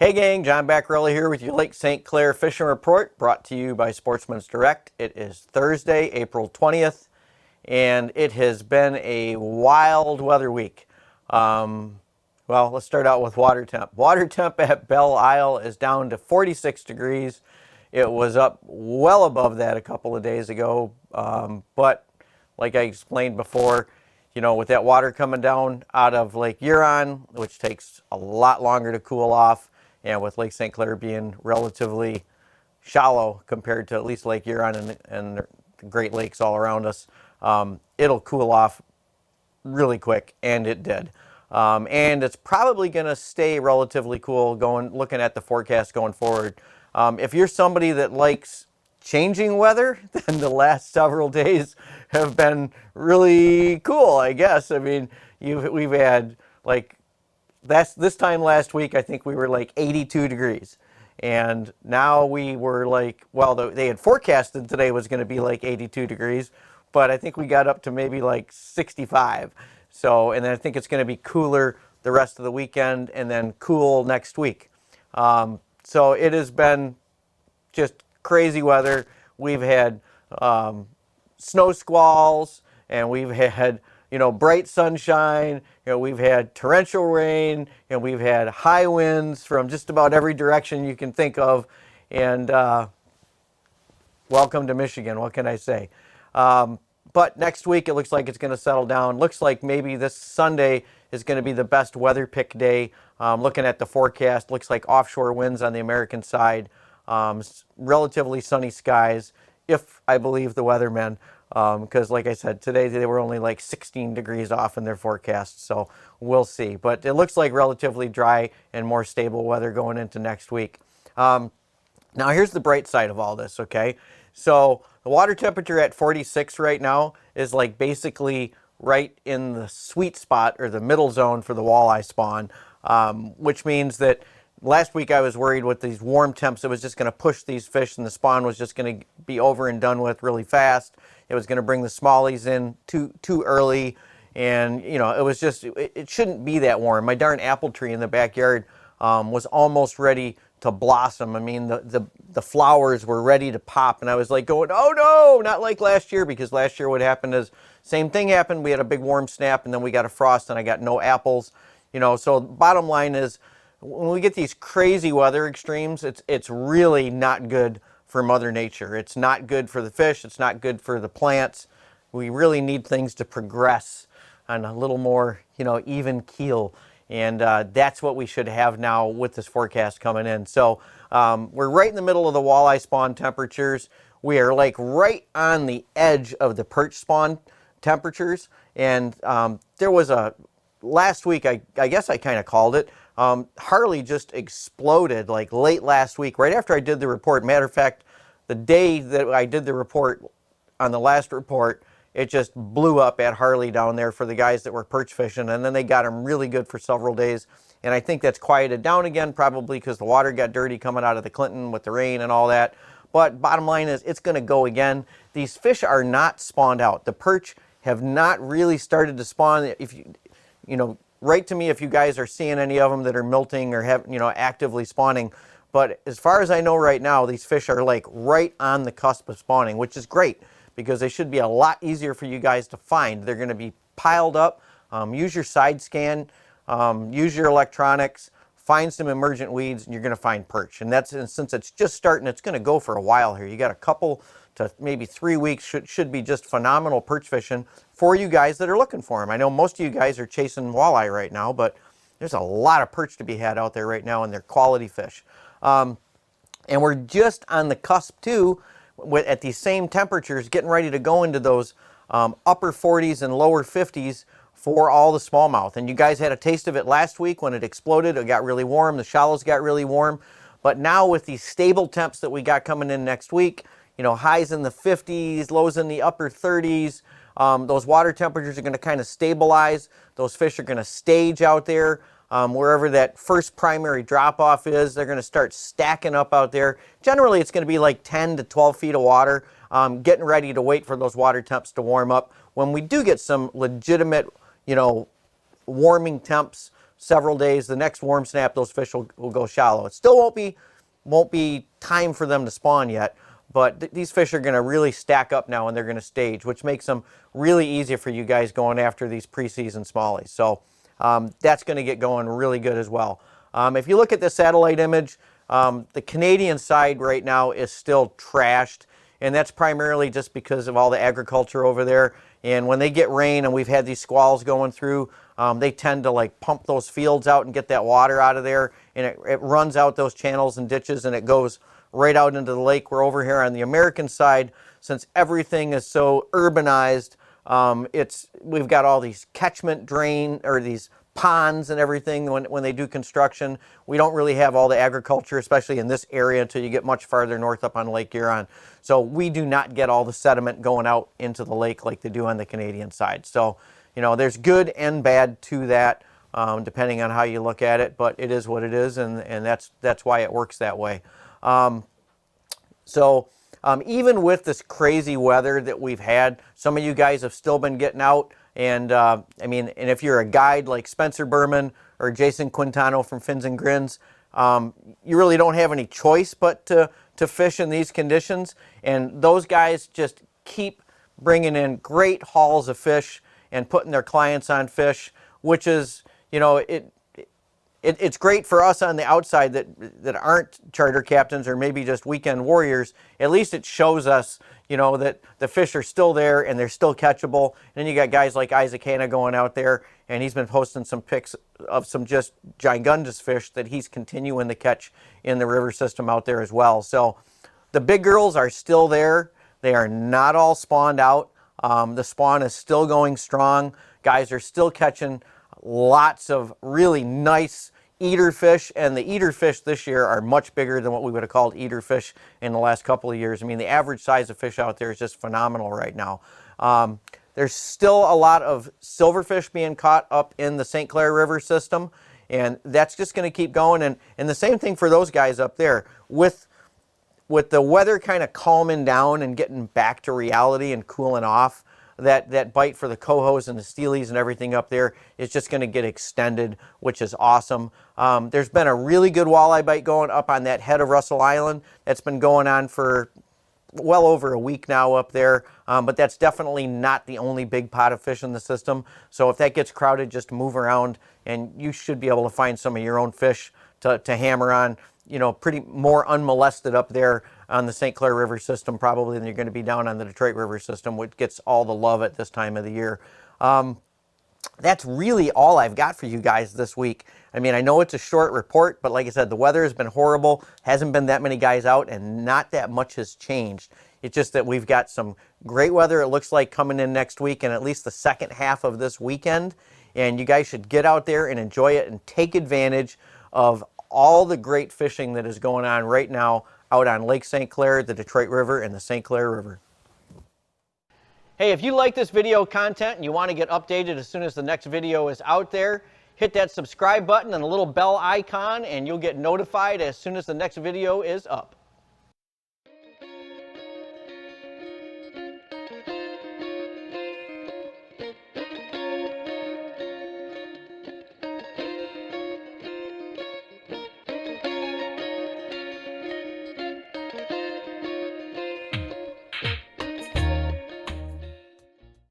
Hey gang, John Baccarelli here with your Lake St. Clair Fishing Report, brought to you by Sportsman's Direct. It is Thursday, April 20th, and it has been a wild weather week. Well, let's start out with water temp. Water temp at Belle Isle is down to 46 degrees. It was up well above that a couple of days ago, but like I explained before, with that water coming down out of Lake Huron, which takes a lot longer to cool off, and with Lake St. Clair being relatively shallow compared to at least Lake Huron and the Great Lakes all around us, it'll cool off really quick, and it did. And it's probably going to stay relatively cool looking at the forecast going forward. If you're somebody that likes changing weather, then the last several days have been really cool, I guess. I mean, we've had like this time last week, I think we were like 82 degrees. And now we were like, well, they had forecasted today was going to be like 82 degrees, but I think we got up to maybe like 65. So, and then I think it's going to be cooler the rest of the weekend and then cool next week. So it has been just crazy weather. We've had snow squalls, and we've had bright sunshine. We've had torrential rain, and we've had high winds from just about every direction you can think of. And welcome to Michigan. What can I say? But next week it looks like it's going to settle down. Looks like maybe this Sunday is going to be the best weather pick day. Looking at the forecast, looks like offshore winds on the American side. Relatively sunny skies, if I believe the weathermen, because like I said, today they were only like 16 degrees off in their forecast, so we'll see. But it looks like relatively dry and more stable weather going into next week. Now here's the bright side of all this, okay? So the water temperature at 46 right now is like basically right in the sweet spot or the middle zone for the walleye spawn, which means that last week I was worried with these warm temps, it was just going to push these fish and the spawn was just going to be over and done with really fast. It was going to bring the smallies in too early, and it was just, it shouldn't be that warm. My darn apple tree in the backyard was almost ready to blossom. I mean, the flowers were ready to pop, and I was like going, oh no, not like last year, because last year what happened is, same thing happened. We had a big warm snap, and then we got a frost, and I got no apples. So bottom line is, when we get these crazy weather extremes, it's really not good for Mother Nature. It's not good for the fish. It's not good for the plants. We really need things to progress on a little more, even keel. And that's what we should have now with this forecast coming in. So we're right in the middle of the walleye spawn temperatures. We are like right on the edge of the perch spawn temperatures. And there was last week, I guess I kind of called it, Harley just exploded like late last week, right after I did the report. Matter of fact, the day that I did the report on the last report, it just blew up at Harley down there for the guys that were perch fishing, and then they got them really good for several days. And I think that's quieted down again, probably because the water got dirty coming out of the Clinton with the rain and all that. But bottom line is, it's going to go again. These fish are not spawned out. The perch have not really started to spawn. If write to me if you guys are seeing any of them that are milting or have, actively spawning. But as far as I know right now, these fish are like right on the cusp of spawning, which is great because they should be a lot easier for you guys to find. They're going to be piled up. Use your side scan, use your electronics, find some emergent weeds, and you're going to find perch. And since it's just starting, it's going to go for a while here. You got a couple to maybe 3 weeks, should be just phenomenal perch fishing for you guys that are looking for them. I know most of you guys are chasing walleye right now, but there's a lot of perch to be had out there right now, and they're quality fish. And we're just on the cusp too, at these same temperatures, getting ready to go into those upper 40s and lower 50s for all the smallmouth. And you guys had a taste of it last week when it exploded. It got really warm. The shallows got really warm. But now with these stable temps that we got coming in next week, highs in the 50s, lows in the upper 30s, those water temperatures are going to kind of stabilize. Those fish are going to stage out there. Wherever that first primary drop-off is, they're going to start stacking up out there. Generally, it's going to be like 10 to 12 feet of water, getting ready to wait for those water temps to warm up. When we do get some legitimate, warming temps, several days, the next warm snap, those fish will go shallow. It still won't be time for them to spawn yet, but these fish are going to really stack up now and they're going to stage, which makes them really easy for you guys going after these preseason smallies. So that's going to get going really good as well. If you look at the satellite image, the Canadian side right now is still trashed, and that's primarily just because of all the agriculture over there. And when they get rain and we've had these squalls going through, they tend to like pump those fields out and get that water out of there, and it runs out those channels and ditches and it goes right out into the lake. We're over here on the American side, since everything is so urbanized, we've got all these catchment drain or these ponds and everything when they do construction. We don't really have all the agriculture, especially in this area, until you get much farther north up on Lake Huron. So we do not get all the sediment going out into the lake like they do on the Canadian side. So, you know, there's good and bad to that, depending on how you look at it, but it is what it is, and that's why it works that way. Even with this crazy weather that we've had, some of you guys have still been getting out. And I mean, and if you're a guide like Spencer Berman or Jason Quintano from Fins and Grins, you really don't have any choice but to fish in these conditions. And those guys just keep bringing in great hauls of fish and putting their clients on fish, which is, you know, it's great for us on the outside that aren't charter captains or maybe just weekend warriors. At least it shows us, you know, that the fish are still there and they're still catchable. And then you got guys like Isaac Hanna going out there, and he's been posting some pics of some just gigundous fish that he's continuing to catch in the river system out there as well. So the big girls are still there. They are not all spawned out. The spawn is still going strong. Guys are still catching lots of really nice eater fish, and the eater fish this year are much bigger than what we would have called eater fish in the last couple of years. I mean, the average size of fish out there is just phenomenal right now. There's still a lot of silverfish being caught up in the St. Clair River system, and that's just going to keep going. And the same thing for those guys up there. With the weather kind of calming down and getting back to reality and cooling off, that bite for the cohos and the steelies and everything up there is just going to get extended, which is awesome. There's been a really good walleye bite going up on that head of Russell Island. That's been going on for well over a week now up there, but that's definitely not the only big pot of fish in the system. So if that gets crowded, just move around and you should be able to find some of your own fish to hammer on, you know, pretty more unmolested up there on the St. Clair River system probably than you're going to be down on the Detroit River system, which gets all the love at this time of the year. That's really all I've got for you guys this week. I mean, I know it's a short report, but like I said, the weather has been horrible. Hasn't been that many guys out, and not that much has changed. It's just that we've got some great weather, it looks like, coming in next week and at least the second half of this weekend. And you guys should get out there and enjoy it and take advantage of all the great fishing that is going on right now out on Lake St. Clair, the Detroit River, and the St. Clair River. Hey, if you like this video content and you want to get updated as soon as the next video is out there, hit that subscribe button and the little bell icon and you'll get notified as soon as the next video is up.